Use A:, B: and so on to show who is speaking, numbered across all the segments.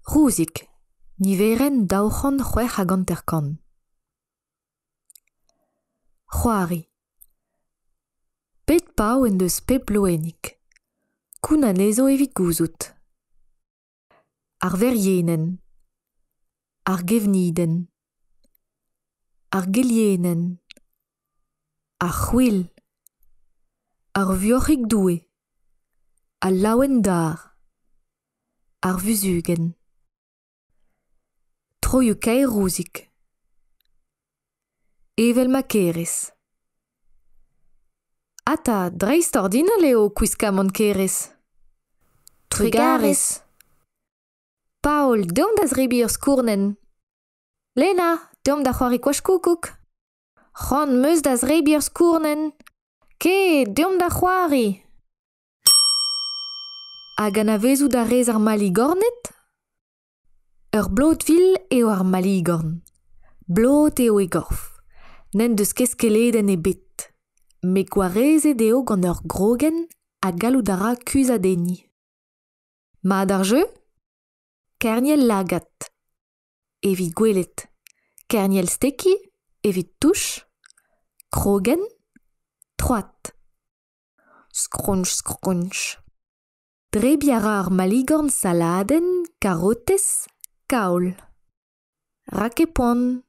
A: Rouzik, niveren daouc'han c'hwec'h hag anterkan. C'hoari. Pet pao en deus pep loenik. Koun anezo evit gouzout. Ar verrienen. Ar gevniden. Ar gelienen. Ar c'hwil. Ar viochig doue. Al laouen dar. Ar vuzugen. Troioù kaer rouzik. Evel ma kerez. Ata, dreist ordina leo kouiskam an kerez. Trugarez. Paol, deom da zrebi ur skournen. Lena, deom da c'hoari kwach koukouk. C'hant meus da zrebi ur skournen. Ke, deom da c'hoari. Hag anavezou da rez ar maligornet? Ur blodvil eo ar maligorn. Blod eo e gorf. Nen deus keskeledenn e bet. Me gwarezet eo gant ur grogen a gallout a ra kuzadeni. Mat ar jeu? Kerniel lagat. Evit gwelet. Kerniel steki, evit touch. Krogen, troat. Skrunch, skrunch. Drebi a ra ar maligorn saladen, karotez, kaol. Rakepon.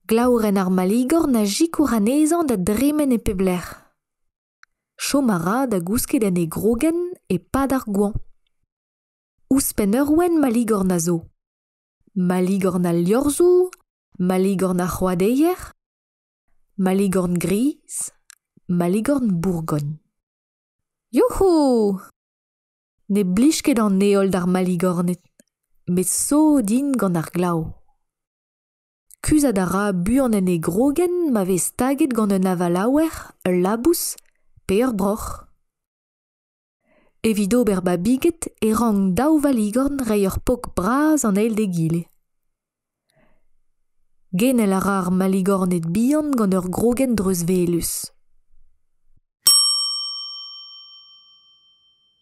A: Glaouren ar maligorn a jikour anezan da dremen e pebler. Chom a ra da gousket en e grogen e pad ar gouan. Ouspen eurwen maligorn a zo. Maligorn a liorzou, maligorn a c'hoadeier, maligorn gris, maligorn bourgogne. Youhou! Ne blij ket an eol d'ar maligornet, met so din gant ar glav. Kuzad a ra buan en e grogen ma vez taget gant un avalaouer, ul labous, pe ur broc'h. Evit ober babiget e rang daou valigorn reiñ ur pok braz an eil de gile. Genel a ra ar maligornet bihan gant ur grogen dreuz velus.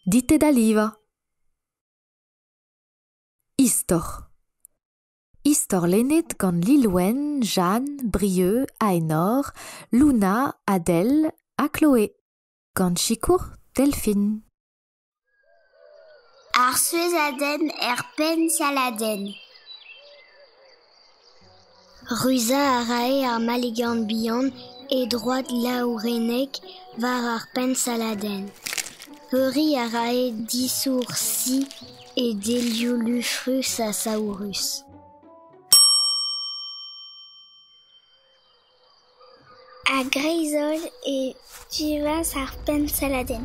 A: Ditet a liva. Istor. Istor lennet gant Lilwen, Jeanne, Brieux, Aenor, Luna, Adèle, a Chloé. Gant Chikour, Delphine.
B: Ar souezadenn pen saladenn. Ruza a rae ar maligorn bihan e droad laourenek war ar pen saladenn. Peuri a rae disour si e delioù lufrus a saourus. A greizol e vivas ar pen saladenn.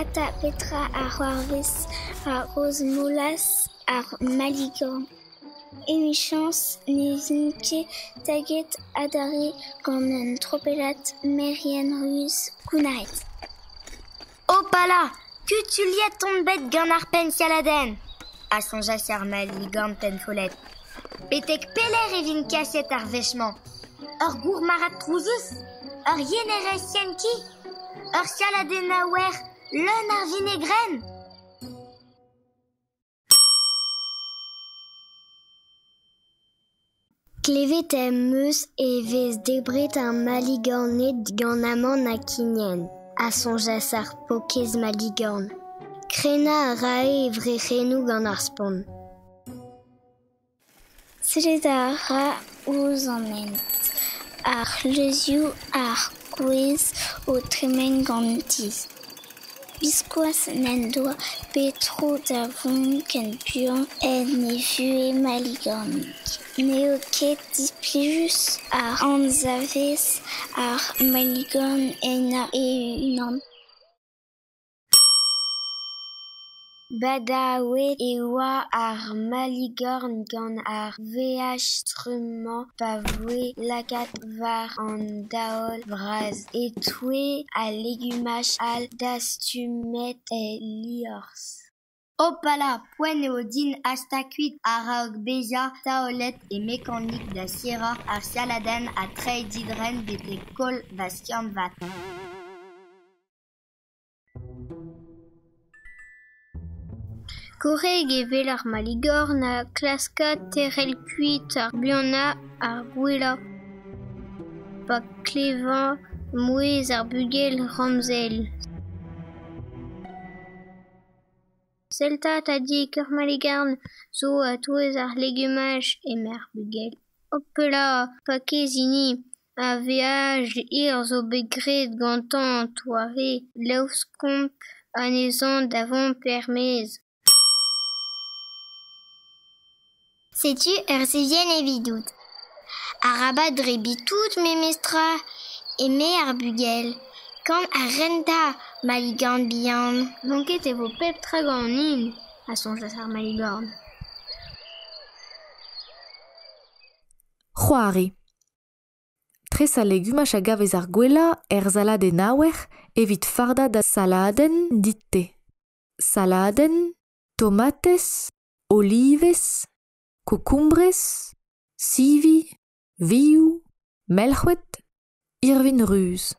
B: Ata petra a c'hoarvez a roz molas ar maligorn. Emichans ne vin ket taget adare gant un tropelat merien ruz kounaret.
C: Opala, kutuliet ton bet gant ar pen saladenn. A sonjas ar maligorn pen follet. Petek peler e vin kaset ar vechman. Ur gour marat trouzus, ur yenerez sienki, ur saladenn a wer leun ar vinegren.
B: Klevet em meus e vez debret ar maligornet gant amann a kinien, a sonjas ar pokez maligorn. Krena a rae e vrec'hennoù gant ar spon. Sellet a ra ouz an ent, ar leuzioù ar gwez o tremen gant diz. Biskoaz n'en doa petro da vont ken buan en e vue maligornik. Neo ket displijus ar anzavez ar maligorn en a unan. Badaouet e oa ar maligorn gant ar veaj-strumman pa voe lakat war an daol vraz e toue a legumaj al da stumet e liorzh.
C: Opala, poen eo din hasta kuit a raok beja taolet e mekanik da sierra ar saladenn a treiñ didren betek kol va skiant vat.
D: Koreg e vel ar Maligorn a klaska terel kuit ar buana ar gwela. Pa klevan mouez ar bugel ramzel. Seltat a dik ur Maligarn zo a touez ar legumaj emer bugel. Opela pa kezini a veaj ir zo begret gantan toare laouskomp anezan davant permez.
B: Setu ur zevien evidout. A rabat dre bitout memestra e me ar bugel. Quand a renta Maligorn bihan.
D: Lanket e vo pep tra ganin a sonjas ar Maligorn.
A: C'hoari. Tres a legumaj a gavez ar gwela zaladen awer evit farda da saladen ditte. Saladen, tomates, olives, kokumbres, sivi, viou, melchwet, irvin ruz.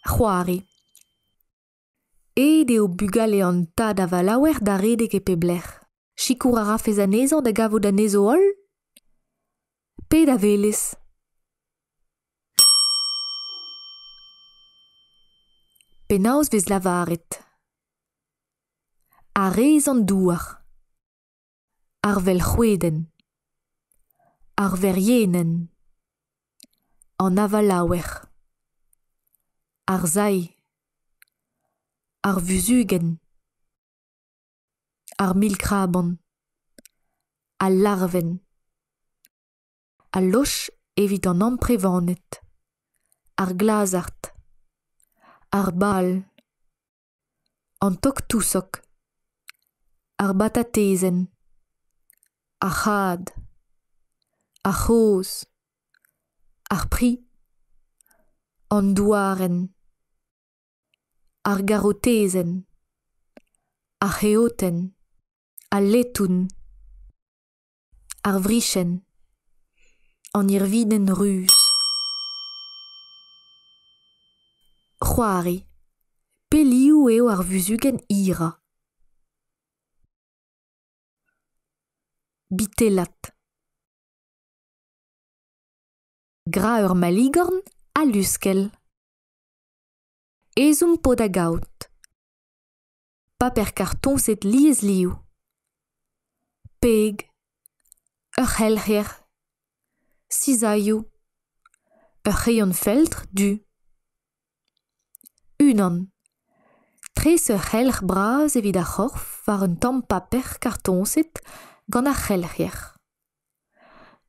A: C'hoari. Eo bugale an ta da valawer da redek e pebler. Chikour a rafez anezan da gavo da nezo ol? Pe da velez. Penaos vez lavaret. A rez an douar. Ar velc'hweden. Ar verienen. An avalawer. Ar zai. Ar vuzugen. Ar milkraban. Al larven. Al loch evit an amprevanet. Ar glazart. Ar bal. An toktousok. Ar batatezen. Ar c'had. Ar c'hoz. Ar pri. An douaren. Ar garotezen. Ar c'heoten. Al letoun. Ar vrichen. An irviden ruz. C'hoari. Pelioù eo ar vuzugen ira. Bitelat. Gra ur Maligorn a luskel. Ezhomm po da gaout. Pa per kartonset liez liou. Peg. Ur c'helc'her. Sizaioù. Ur c'heion feltr du. Unan. Tres ur c'helc'h braz evit a c'horf war un tamm paper kartonset gant ar c'helc'her.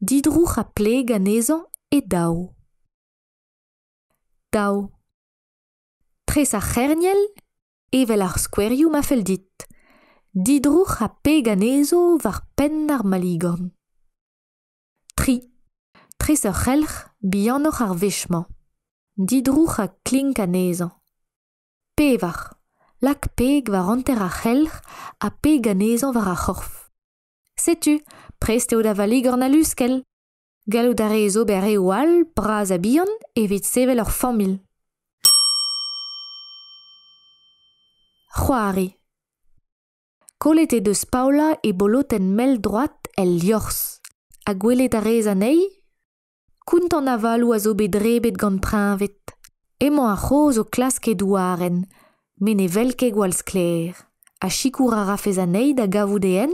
A: Didroug a pleg anezan e daou. Daou. Tres a c'herniel evel ar skouerioù ma fel dit. Didroug a peg anezo war penn ar Maligorn. Tri. Tres ur c'helc'h bihanoc'h ar vechman. Didroug a klink anezan. Pevar. Lak peg war anter ar c'helc'h a peg anezan war ar c'horf. Setu, prest eo da Maligorn a luskel. Gallout a rezo ber eo all braz a bihan evit sevel ur famil. C'hoari. Kollet e deus Paola e boloten mel droat el liorz. A gwelet a rez anei? Kount an avalou a zo bet drebet gant prinvet. Emañ a c'hoz o klask e douaren, men e velke gwalz kler. A chikour a rafez anei da gavout en?